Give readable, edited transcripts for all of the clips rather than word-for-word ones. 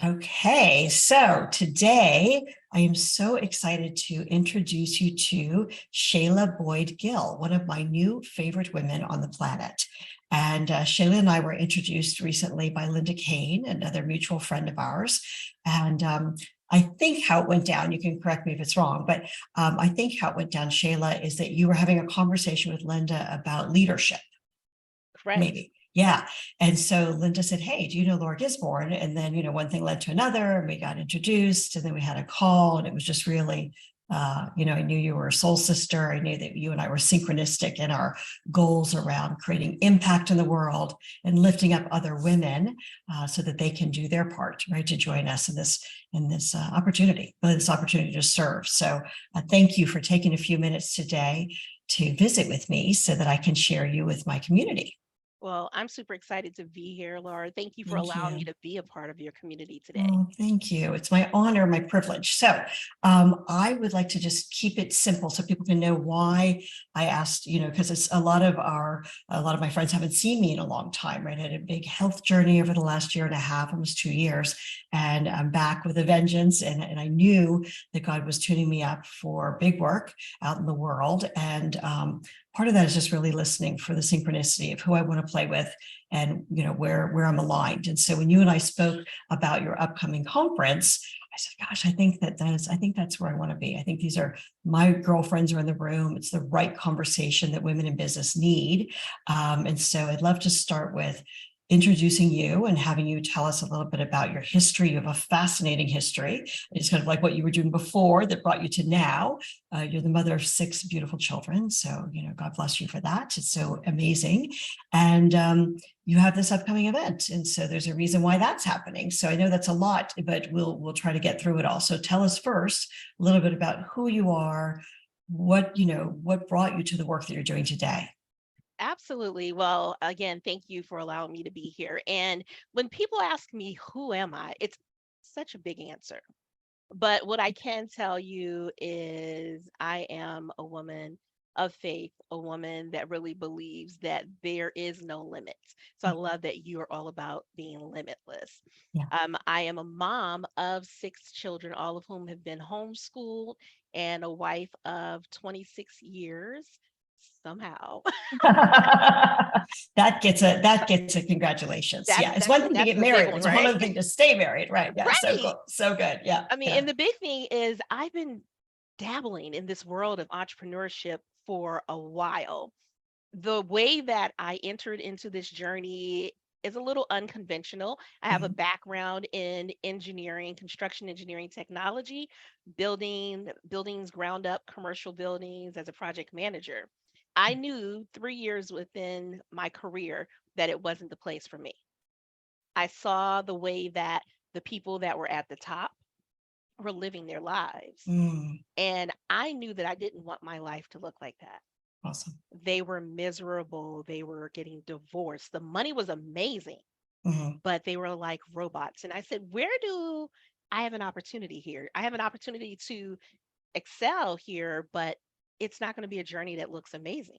Okay, so today I am so excited to introduce you to Shayla Boyd Gil, one of my new favorite women on the planet. And Shayla and I were introduced recently by Linda Kane, another mutual friend of ours. And I think how it went down, you can correct me if it's wrong, but I think how it went down, Shayla, is that you were having a conversation with Linda about leadership. Correct. Maybe. Yeah. And so Linda said, hey, do you know Laura Gisborne? And then, one thing led to another, and we got introduced, and then we had a call, and it was just really, I knew you were a soul sister. I knew that you and I were synchronistic in our goals around creating impact in the world and lifting up other women so that they can do their part, right, to join us in this opportunity to serve. So thank you for taking a few minutes today to visit with me so that I can share you with my community. Well, I'm super excited to be here, Laura. Thank you for Thank allowing me you. to be a part of your community today. Oh, thank you. It's my honor, my privilege. So I would like to just keep it simple so people can know why I asked, because it's a lot of my friends haven't seen me in a long time, right? I had a big health journey over the last year and a half, almost 2 years, and I'm back with a vengeance. And I knew that God was tuning me up for big work out in the world. And part of that is just really listening for the synchronicity of who I want to play with and where I'm aligned. And so when you and I spoke about your upcoming conference, I said, gosh, I think that's where I want to be. I think these are my girlfriends are in the room. It's the right conversation that women in business need. And so I'd love to start with introducing you and having you tell us a little bit about your history. You have a fascinating history. It's kind of like what you were doing before that brought you to now. You're the mother of 6 beautiful children. So, God bless you for that. It's so amazing. And you have this upcoming event. And so there's a reason why that's happening. So I know that's a lot, but we'll try to get through it all. So tell us first a little bit about who you are, what brought you to the work that you're doing today. Absolutely. Well, again, thank you for allowing me to be here. And when people ask me, who am I? It's such a big answer. But what I can tell you is I am a woman of faith, a woman that really believes that there is no limits. So I love that you are all about being limitless. Yeah. I am a mom of 6 children, all of whom have been homeschooled, and a wife of 26 years somehow. That gets a congratulations. That's Yeah. It's that's one thing to that's get the big married. one, It's a whole right? other thing to stay married. Right. Yeah. So Right. cool. So good. Yeah. I mean, Yeah. and the big thing is I've been dabbling in this world of entrepreneurship for a while. The way that I entered into this journey is a little unconventional. I have a Mhm. background in engineering, construction engineering technology, building buildings ground up, commercial buildings as a project manager. I knew 3 years within my career that it wasn't the place for me. I saw the way that the people that were at the top were living their lives. Mm, And I knew that I didn't want my life to look like that. awesome. They were miserable. They were getting divorced. The money was amazing, Mhm. but they were like robots. And I said, where do I have an opportunity here? I have an opportunity to excel here, but it's not going to be a journey that looks amazing.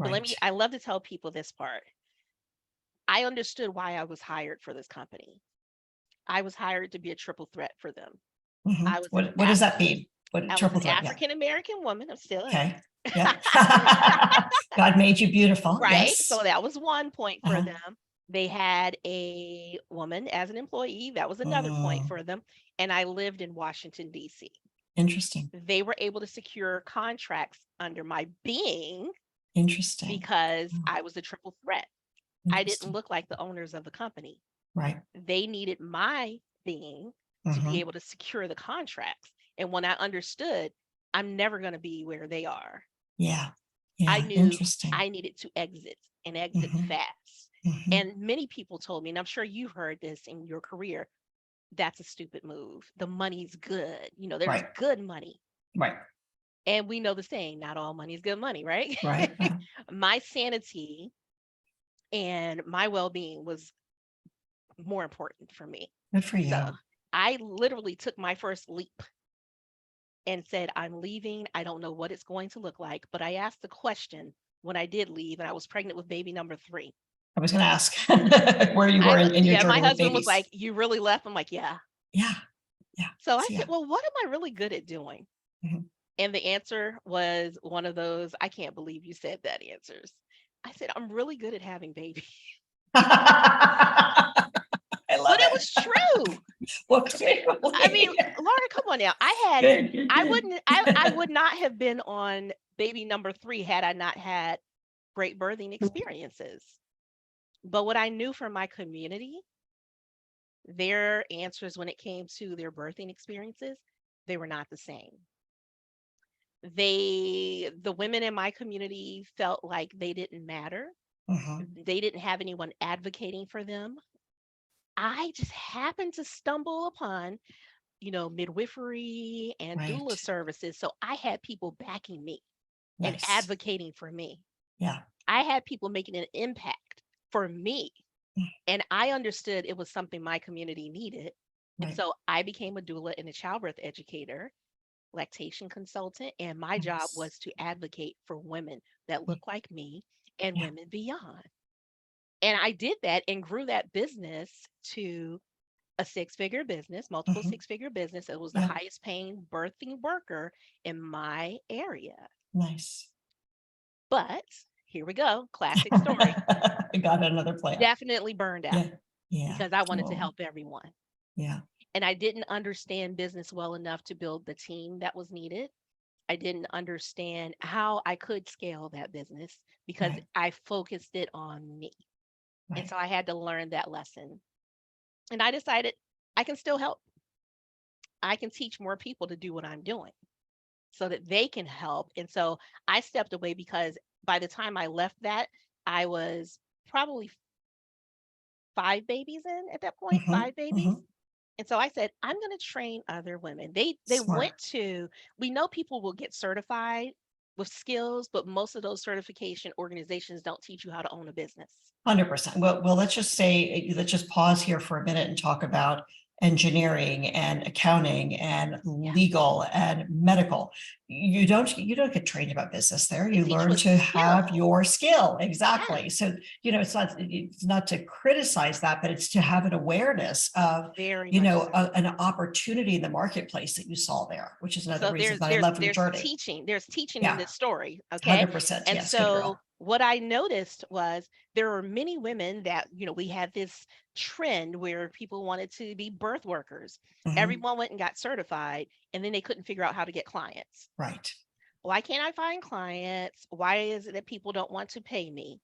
So Right. I love to tell people this part. I understood why I was hired for this company. I was hired to be a triple threat for them. Mhm. I was an What does that mean? What I was triple an threat? Yeah. African American woman. I still am. Okay. Yeah. God made you beautiful. Right. So Yes. that was one point for Uh-huh. them. They had a woman as an employee. That was another point Mm, for them. And I lived in Washington, D.C. interesting. They were able to secure contracts under my being Interesting. because Mm, I was a triple threat. I didn't interesting. look like the owners of the company. Right. They needed my being to be Hmm. able to secure the contracts. And when I understood, I'm never going to be where they are, Yeah. I Yeah. knew Interesting. I needed to exit and exit Hmm. fast. Hmm. And many people told me, and I'm sure you've heard this in your career, that's a stupid move. The money's good. There's Right. good money. Right. And we know the saying, not all money is good money, right? Right. My sanity and my well being was more important for me. Good for So you. I literally took my first leap and said, I'm leaving. I don't know what it's going to look like. But I asked the question when I did leave, and I was pregnant with baby number 3. I was going to ask where you were in your Yeah, my journey with husband was babies. like, "You really left?" I'm like, "Yeah." Yeah. Yeah. So I So, said, yeah. well, what am I really good at doing? Mhm. And the answer was one of those, I can't believe you said that answers. I said, I'm really good at having babies. I But love it it. was true. Well, I mean, clearly. Laura, come on now. Good, good, I good. wouldn't, I would not have been on baby number 3 had I not had great birthing experiences. But what I knew from my community, their answers when it came to their birthing experiences, they were not the same. The women in my community felt like they didn't matter. Mhm. They didn't have anyone advocating for them. I just happened to stumble upon, midwifery and doula Right. services. So I had people backing me and Nice. advocating for me. Yeah. I had people making an impact for me. Mm. And I understood it was something my community needed. And Right. so I became a doula and a childbirth educator, lactation consultant. And my job Nice. was to advocate for women that Mm. look like me and Yeah. women beyond. And I did that and grew that business to a six-figure business, multiple Mhm. six-figure business. It was the Yeah. highest paying birthing worker in my area. Nice. But here we go, classic story. I got another plan. Definitely burned out Yeah. Yeah. because I wanted to Oh, help everyone. yeah. And I didn't understand business well enough to build the team that was needed. I didn't understand how I could scale that business because Right. I focused it on me. And Right. so I had to learn that lesson. And I decided I can still help. I can teach more people to do what I'm doing so that they can help. And so I stepped away because by the time I left that, I was probably 5 babies in at that point, Mhm. 5 babies. Mhm. And so I said, I'm going to train other women. They Smart. went to, we know people will get certified with skills, but most of those certification organizations don't teach you how to own a business. 100%. Well, let's just say, let's just pause here for a minute and talk about engineering and accounting and Yeah. legal and medical. You don't get trained about business there. They You teach you learn a to have skill. your skill. Yeah. Exactly. So, it's not to criticize that, but it's to have an awareness of, Very much so. an opportunity in the marketplace that you saw there, which is another So reason there's that I there's love your there's journey. teaching. There's teaching in Yeah. this story, okay? 100%. And Yes. Good so girl. what I noticed was there are many women that, we had this trend where people wanted to be birth workers. Mhm. Everyone went and got certified, and then they couldn't figure out how to get clients. Right. Why can't I find clients? Why is it that people don't want to pay me?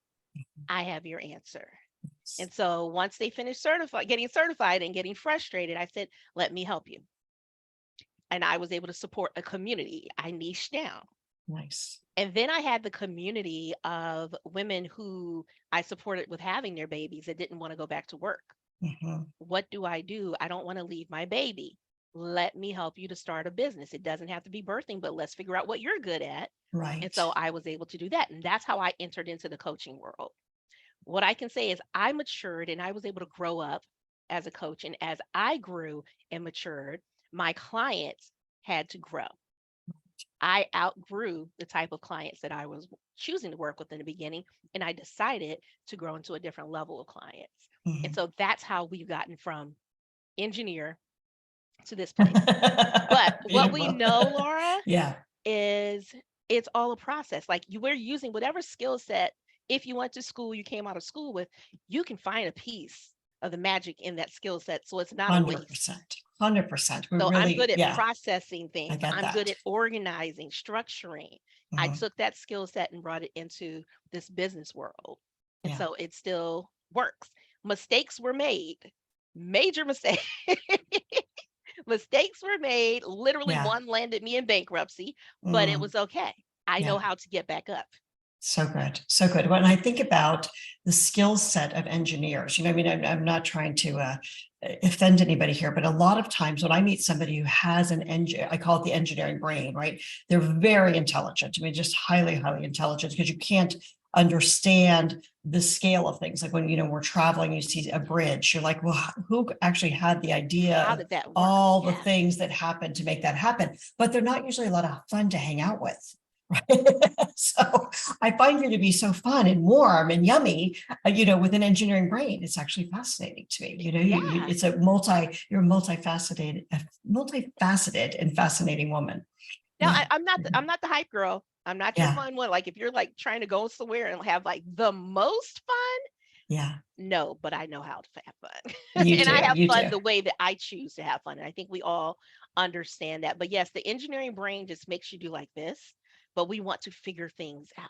I have your answer. And so once they finished getting certified and getting frustrated, I said, let me help you. And I was able to support a community. I niched down. Nice. And then I had the community of women who I supported with having their babies that didn't want to go back to work. Mhm. What do? I don't want to leave my baby. Let me help you to start a business. It doesn't have to be birthing, but let's figure out what you're good at. And Right. so I was able to do that. And that's how I entered into the coaching world. What I can say is I matured and I was able to grow up as a coach. And as I grew and matured, my clients had to grow. I outgrew the type of clients that I was choosing to work with in the beginning, and I decided to grow into a different level of clients. And Mhm. so that's how we've gotten from engineer to this place. But what we Beautiful. know, Laura, Yeah. is it's all a process. Like we're using whatever skill set, if you went to school, you came out of school with, you can find a piece of the magic in that skill set. So it's not a waste. 100%. 100%. We So I'm really, good at yeah, processing I things. get I'm good that. at organizing, structuring. I Mhm. took that skill set and brought it into this business world. And Yeah. so it still works. Mistakes were made, major mistakes. Mistakes were made. Literally, Yeah. one landed me in bankruptcy, but it Mm. was okay. I know Yeah. how to get back up. So good. So good. When I think about the skill set of engineers, I mean, I'm not trying to offend anybody here, but a lot of times when I meet somebody who has an engine, I call it the engineering brain, right? They're very intelligent. I mean, just highly, highly intelligent because you can't understand the scale of things. Like when, we're traveling, you see a bridge, you're like, well, who actually had the idea How of did that work? all the Yeah. things that happened to make that happen? But they're not usually a lot of fun to hang out with. So I find you to be so fun and warm and yummy, with an engineering brain. It's actually fascinating to me. Yeah. It's you're a multifaceted and fascinating woman. No, Yeah. I'm not the hype girl. I'm not your Yeah. fun one. Like if you're like trying to go somewhere and have like the most fun, Yeah. no, but I know how to have fun. You And I do. have You fun do. the way that I choose to have fun. And I think we all understand that. But yes, the engineering brain just makes you do like this, but we want to figure things out.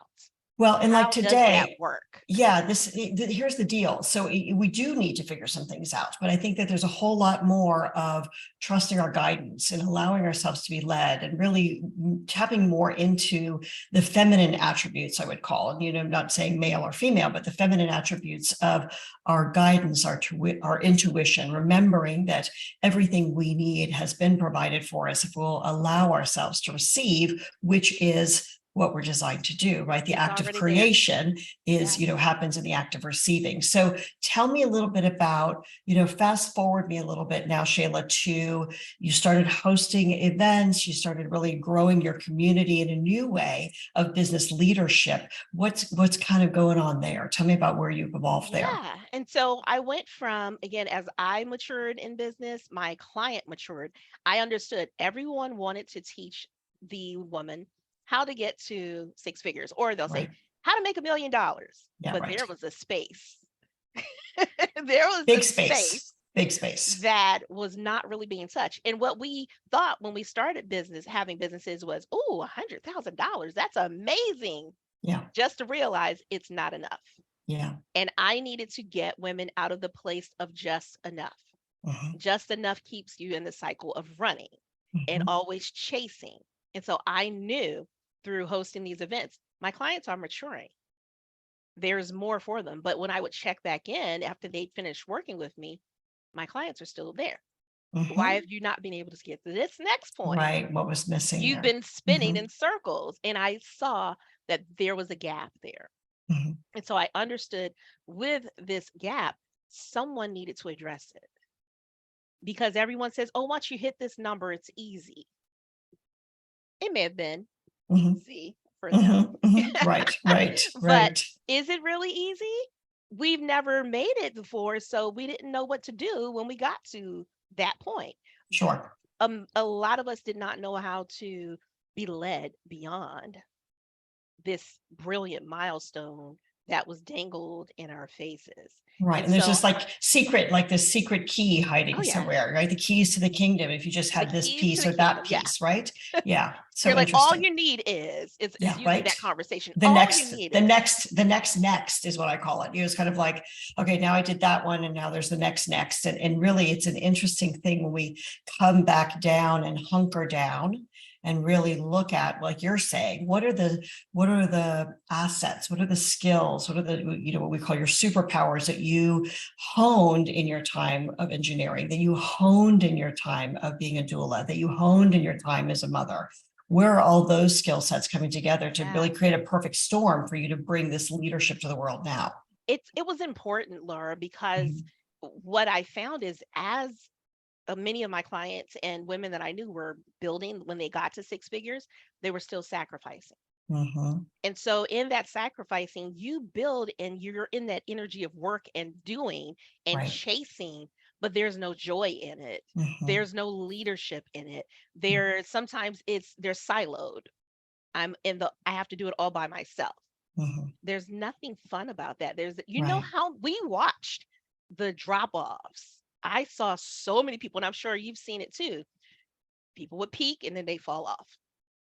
Well, and like How does that today, work? yeah, here's the deal. So we do need to figure some things out, but I think that there's a whole lot more of trusting our guidance and allowing ourselves to be led and really tapping more into the feminine attributes, I would call, and not saying male or female, but the feminine attributes of our guidance, our intuition, remembering that everything we need has been provided for us if we'll allow ourselves to receive, which is what we're designed to do, right? The It's act of already there. creation is, Yes. happens in the act of receiving. So tell me a little bit about, fast forward me a little bit now, Shayla, to you started hosting events, you started really growing your community in a new way of business leadership. What's kind of going on there? Tell me about where you've evolved there. Yeah. And so I went from, again, as I matured in business, my client matured. I understood everyone wanted to teach the woman how to get to six figures, or they'll say, Right. how to make $1 million. Yeah, But right. there was a space, there was a Big space space, big space. that was not really being touched. And what we thought when we started having businesses was, oh, $100,000, that's amazing. Yeah, Just to realize it's not enough. yeah. And I needed to get women out of the place of just enough. Mhm, Just enough keeps you in the cycle of running and mhm. always chasing. And so I knew through hosting these events, my clients are maturing. There's more for them. But when I would check back in after they'd finished working with me, my clients are still there. Why Mhm. have you not been able to get to this next point? Right. What was missing You've there? been spinning Mhm, in circles. And I saw that there was a gap there. mhm. And so I understood with this gap, someone needed to address it because everyone says, oh, once you hit this number, it's easy. It may have been Mhm, easy for them, mhm, mhm. Right, right, but right. is it really easy? We've never made it before, so we didn't know what to do when we got to that point. Sure. A lot of us did not know how to be led beyond this brilliant milestone that was dangled in our faces. Right. And And there's so, just like this secret key hiding oh, yeah, somewhere, right? The keys to the kingdom. If you just the had this keys to piece the or that kingdom. Yeah. piece, right? Yeah. You're So like, all interesting. you need is Yeah. usually Right. that conversation. The All you next, need the is, next, the next is what I call it. It's kind of like, okay, now I did that one and now there's the next. And really it's an interesting thing when we come back down and hunker down and really look at, like you're saying, what are the assets? What are the skills? What are what we call your superpowers that you honed in your time of engineering, that you honed in your time of being a doula, that you honed in your time as a mother? Where are all those skill sets coming together to yeah. really create a perfect storm for you to bring this leadership to the world now? It was important, Laura, because Mhm, what I found is as many of my clients and women that I knew were building when they got to six figures, they were still sacrificing. mhm. And so in that sacrificing, you build and you're in that energy of work and doing and Right. chasing, but there's no joy in it. Mhm, There's no leadership in it. mm, There sometimes they're siloed. I have to do it all by myself. mhm. There's nothing fun about that. Right. How we watched the drop-offs. I saw so many people, and I'm sure you've seen it too. People would peak and then they fall off.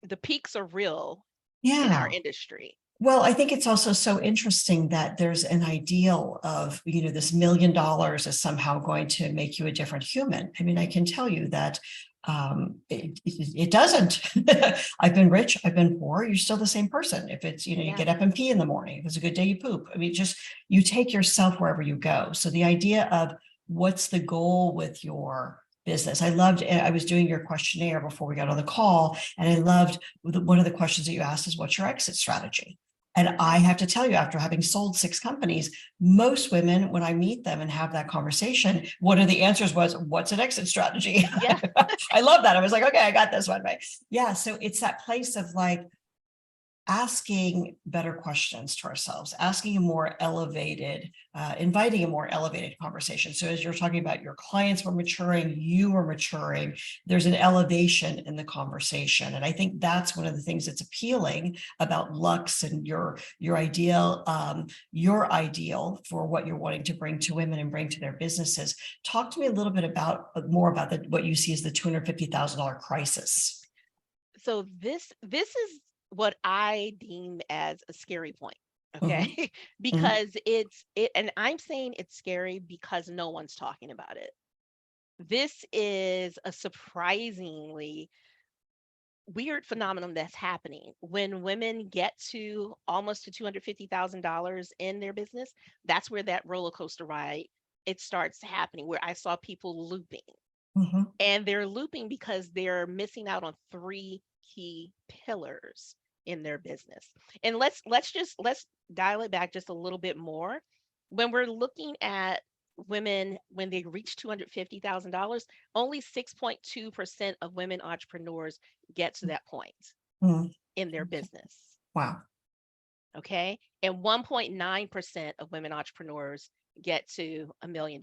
The peaks are real in our Yeah. industry. Well, I think it's also so interesting that there's an ideal of, this $1 million is somehow going to make you a different human. I mean, I can tell you that it doesn't. I've been rich, I've been poor, you're still the same person. If it's, you Yeah. get up and pee in the morning, if it's a good day, you poop. I mean, just you take yourself wherever you go. So the idea of what's the goal with your business. I was doing your questionnaire before we got on the call, and I loved one of the questions that you asked is what's your exit strategy? And I Yeah. have to tell you, after having sold 6 companies, most women, when I meet them and have that conversation, one of the answers was, what's an exit strategy? Yeah. I love that. I was like, okay, I got this one, right? Yeah. So it's that place of like, asking better questions to ourselves, asking a more elevated, inviting a more elevated conversation. So as you're talking about your clients were maturing, you were maturing, there's an elevation in the conversation. And I think that's one of the things that's appealing about Lux and your ideal for what you're wanting to bring to women and bring to their businesses. Talk to me a little bit about more about what you see as the $250,000 crisis. So this is what I deem as a scary point. Mhm, Okay. mhm, Because and I'm saying it's scary because no one's talking about it. This is a surprisingly weird phenomenon that's happening when women get to almost to $250,000 in their business. That's where that roller coaster ride it starts happening, where I saw people looping, mhm. and they're looping because they're missing out on three key pillars in their business. And let's dial it back just a little bit more. When we're looking at women when they reach $250,000, only 6.2% of women entrepreneurs get to that point Mm. in their business. Wow. Okay. And 1.9% of women entrepreneurs get to $1 million.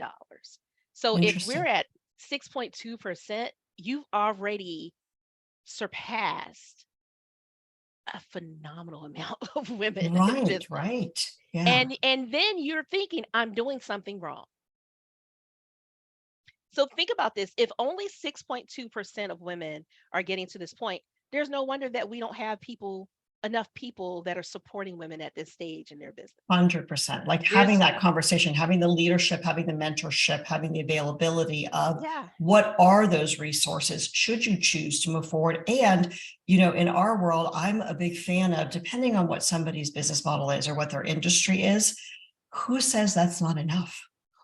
So if we're Interesting. at 6.2%, you've already surpassed a phenomenal amount of women in Right, business. right. Yeah. And then you're thinking, I'm doing something wrong. So think about this. If only 6.2% of women are getting to this point, there's no wonder that we don't have enough people that are supporting women at this stage in their business. 100%. Like having There's that conversation, having the leadership, having the mentorship, having the availability of yeah, what are those resources should you choose to move forward. And, in our world, I'm a big fan of, depending on what somebody's business model is or what their industry is, who says that's not enough?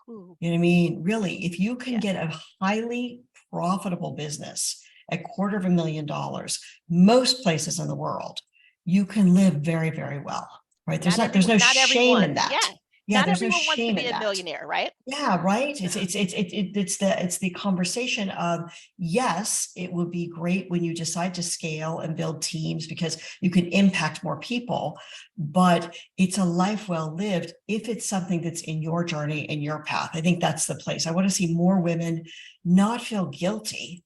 ooh, You know what I mean? Really, if you can yeah. get a highly profitable business at $250,000, most places in the world, you can live very, very well, right? There's no Not shame everyone. in that. Yeah. Yeah, Not there's no everyone wants to shame be in a that. millionaire, right? Yeah, right. It's the conversation of, yes, it would be great when you decide to scale and build teams because you can impact more people, but it's a life well lived if it's something that's in your journey and your path. I think that's the place. I want to see more women not feel guilty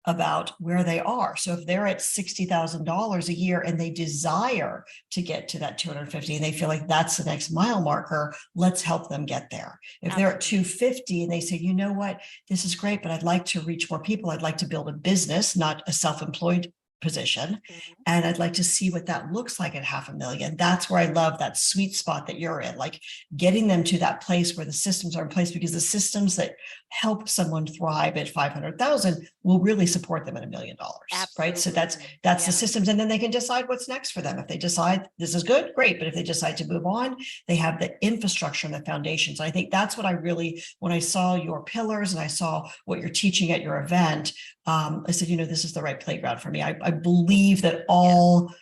about where they are. So if they're at $60,000 a year and they desire to get to that 250 and they feel like that's the next mile marker, let's help them get there. If they're at Absolutely. 250 and they say, you know what, this is great, but I'd like to reach more people. I'd like to build a business, not a self-employed position. Mhm. And I'd like to see what that looks like at 500,000. That's where I love that sweet spot that you're in, like getting them to that place where the systems are in place, because the systems that help someone thrive at 500,000 will really support them at $1 million, right? So Absolutely. that's the Yeah. systems, and then they can decide what's next for them. If they decide this is good, great. But if they decide to move on, they have the infrastructure and the foundations. I think that's what I really, when I saw your pillars and I saw what you're teaching at your event, I said, this is the right playground for me. I believe that Yeah. all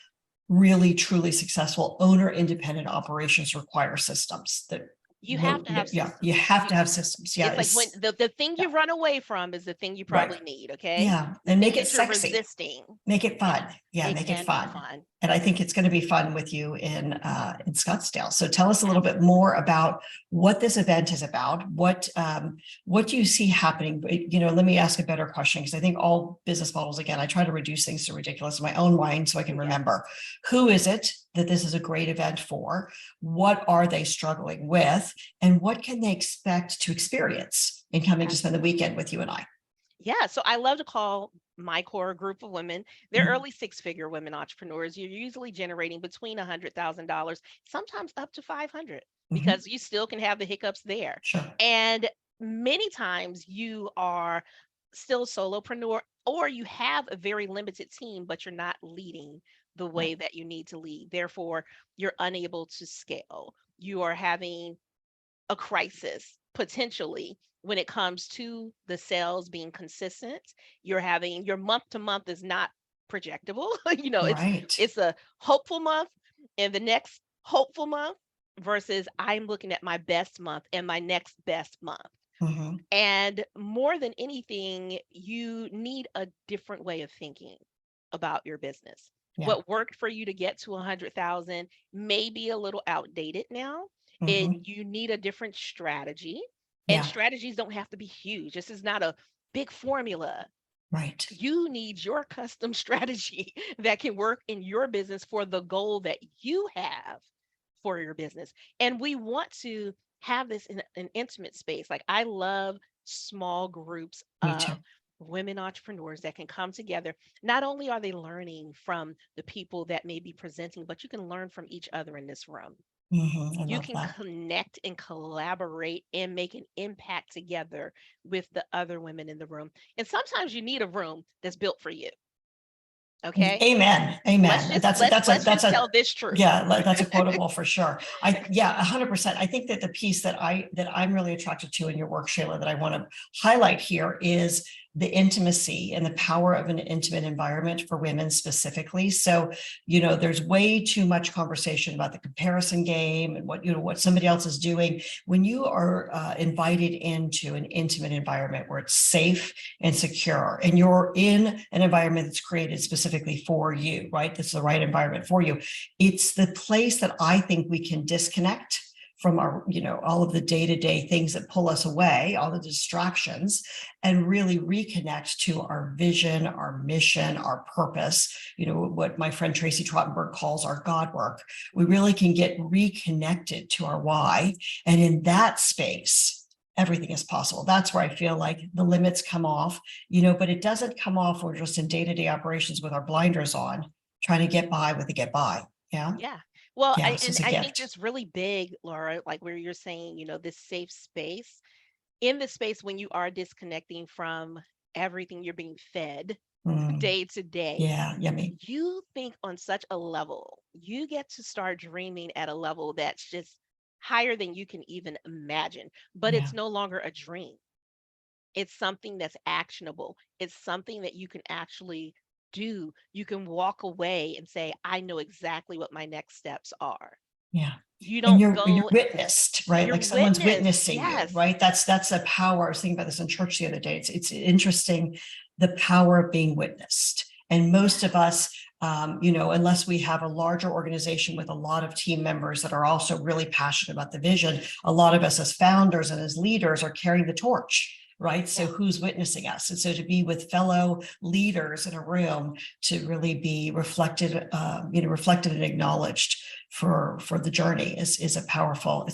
really truly successful owner independent operations require systems that You have will, to have yeah, you systems. have to have systems. Yeah, It's like when the thing yeah, you run away from is the thing you right. probably need, okay? Yeah, The and thing make it that you're sexy. resisting. Make it Yeah, fun. Yeah, it make it can be fun. fun. And I think it's going to be fun with you in Scottsdale. So tell us a little bit Absolutely. more about what this event is about. What do you see happening? Let me ask a better question, because I think all business models, again, I try to reduce things to ridiculous in my own mind so I can Yeah. remember. Who is it that this is a great event for? What are they struggling with? And what can they expect to experience in coming to spend the Absolutely. weekend with you and I? Yeah, so I love to call my core group of women, they're Mhm, early six-figure women entrepreneurs. You're usually generating between $100,000, sometimes up to 500, mhm, because you still can have the hiccups there. sure. And many times you are still solopreneur, or you have a very limited team, but you're not leading the Right. way that you need to lead. Therefore, you're unable to scale. You are having a crisis potentially when it comes to the sales being consistent. You're having your month to month is not projectable. It's Right. a hopeful month and the next hopeful month versus I'm looking at my best month and my next best month. Mhm. And more than anything, you need a different way of thinking about your business. Yeah. What worked for you to get to 100,000 may be a little outdated now. Hmm. You need a different strategy, and Yeah. strategies don't have to be huge. This is not a big formula. Right. You need your custom strategy that can work in your business for the goal that you have for your business. And we want to have this in an intimate space. Like, I love small groups Me too. of women entrepreneurs that can come together. Not only are they learning from the people that may be presenting, but you can learn from each other in this room. I You love can that. connect and collaborate and make an impact together with the other women in the room. And sometimes you need a room that's built for you. Okay. Amen. Let's Amen. just let's let's That's just a tell this truth. yeah, that's a quotable for sure. Yeah, 100%. I think that the piece that I'm really attracted to in your work, Shayla, that I want to highlight here is the intimacy and the power of an intimate environment for women specifically. So, there's way too much conversation about the comparison game and what somebody else is doing. When you are invited into an intimate environment where it's safe and secure, and you're in an environment that's created specifically for you, right? This is the right environment for you. It's the place that I think we can disconnect from our, all of the day-to-day things that pull us away, all the distractions, and really reconnect to our vision, our mission, our purpose, what my friend Tracy Trottenberg calls our God work. We really can get reconnected to our why. And in that space, everything is possible. That's where I feel like the limits come off, but it doesn't come off. We're just in day-to-day operations with our blinders on, trying to get by with the get by. Yeah. Yeah. Well, Yeah. So and it's a I think gift. that's really big, Laura, like where you're saying, this safe space. In this space, when you are disconnecting from everything you're being fed Mm, day to day, yeah. Yummy. you think on such a level. You get to start dreaming at a level that's just higher than you can even imagine. But Yeah. it's no longer a dream. It's something that's actionable. It's something that you can actually do. You can walk away and say, I know exactly what my next steps are. Yeah. You And don't you're go, witnessed, right? you're Like someone's witnessed. witnessing you, Yes. right? That's a power. I was thinking about this in church the other day. It's interesting, the power of being witnessed. And most of Yeah. us, unless we have a larger organization with a lot of team members that are also really passionate about the vision, a lot of us as founders and as leaders are carrying the torch. Right. So Yeah. who's witnessing us? And so to be with fellow leaders in a room to really be reflected and acknowledged for the journey is it's a powerful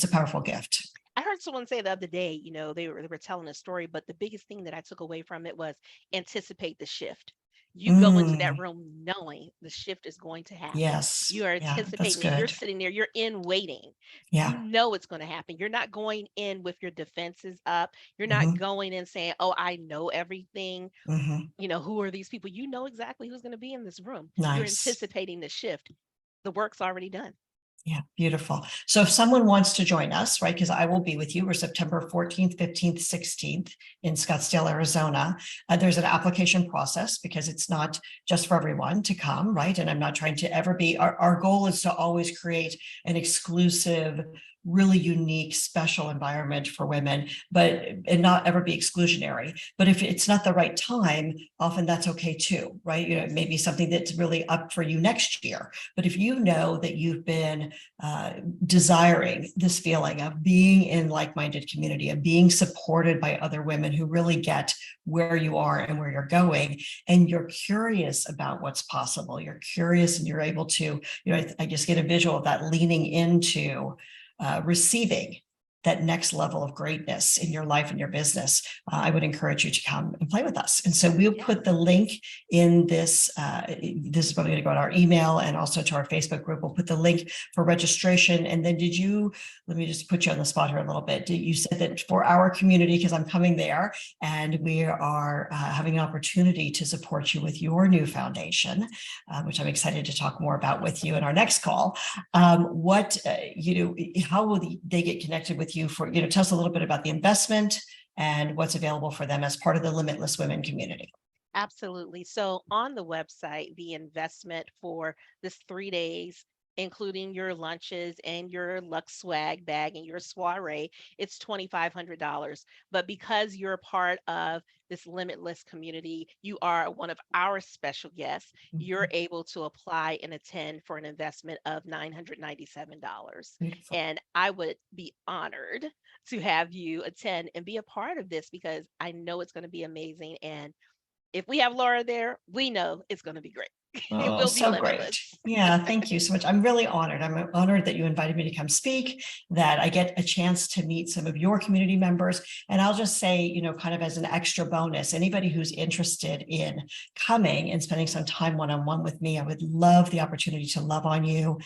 gift. I heard someone say the other day, they were telling a story, but the biggest thing that I took away from it was anticipate the shift. You go into that Mm, room knowing the shift is going to happen. You yes. are Yeah, that's anticipating it. You're good. sitting there, you're in waiting. You Yeah. know it's going to happen. You're not going in with your defenses up. You're not Hmm. going in saying, "Oh, I know everything." Hmm. Who are these people? You know exactly who's going to be in this room. You're Nice. anticipating the shift. The work's already done. Yeah, beautiful. So if someone wants to join us, right, because I will be with you, we're September 14th, 15th, 16th in Scottsdale, Arizona. There's an application process because it's not just for everyone to come, right? And I'm not trying to ever be, our goal is to always create an exclusive, really unique, special environment for women, and not ever be exclusionary. But if it's not the right time, often that's okay too, right? It may be something that's really up for you next year. But if you know that you've been desiring this feeling of being in like-minded community, of being supported by other women who really get where you are and where you're going, and you're curious about what's possible, you're curious and you're able to, I just get a visual of that leaning into receiving that next level of greatness in your life and your business, I would encourage you to come and play with us. And so we'll Yeah. put the link in this. This is probably going to go to our email and also to our Facebook group. We'll put the link for registration. And then let me just put you on the spot here a little bit. You said that for our community, because I'm coming there, and we are having an opportunity to support you with your new foundation, which I'm excited to talk more about with you in our next call. How will they get connected with you for, tell us a little bit about the investment and what's available for them as part of the Limitless Women community. Absolutely. So on the website, the investment for this 3 days including your lunches and your Lux swag bag and your soiree, it's $2,500. But because you're a part of this limitless community, you are one of our special guests, you're Mhm. able to apply and attend for an investment of $997. Beautiful. And I would be honored to have you attend and be a part of this because I know it's going to be amazing. And if we have Laura there, we know it's going to be great. It Oh, will be so great. limitless. Yeah, thank you so much. I'm really honored. I'm honored that you invited me to come speak, that I get a chance to meet some of your community members. And I'll just say, kind of as an extra bonus, anybody who's interested in coming and spending some time one-on-one with me, I would love the opportunity to love on you.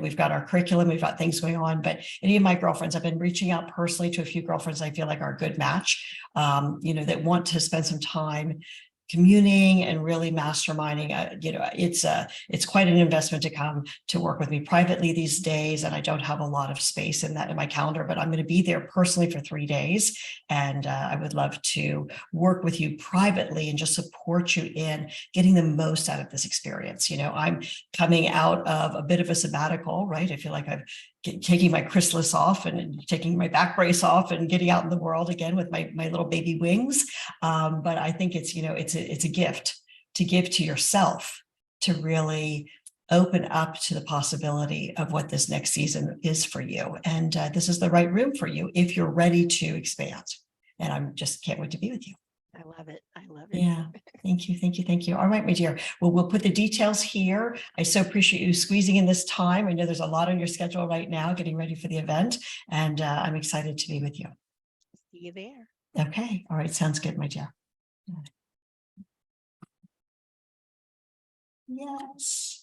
We've got our curriculum, we've got things going on, but any of my girlfriends, I've been reaching out personally to a few girlfriends I feel like are a good match, that want to spend some time communing and really masterminding. It's quite an investment to come to work with me privately these days, and I don't have a lot of space in my calendar, but I'm going to be there personally for 3 days, and I would love to work with you privately and just support you in getting the most out of this experience. I'm coming out of a bit of a sabbatical, right? I feel like I've taking my chrysalis off and taking my back brace off and getting out in the world again with my little baby wings. But I think it's a gift to give to yourself, to really open up to the possibility of what this next season is for you. And this is the right room for you if you're ready to expand. And I'm just can't wait to be with you. I love it. I love it. Yeah. Thank you. Thank you. Thank you. All right, my dear. Well, we'll put the details here. I so appreciate you squeezing in this time. I know there's a lot on your schedule right now, getting ready for the event, and I'm excited to be with you. See you there. Okay. All right. Sounds good, my dear. Yes.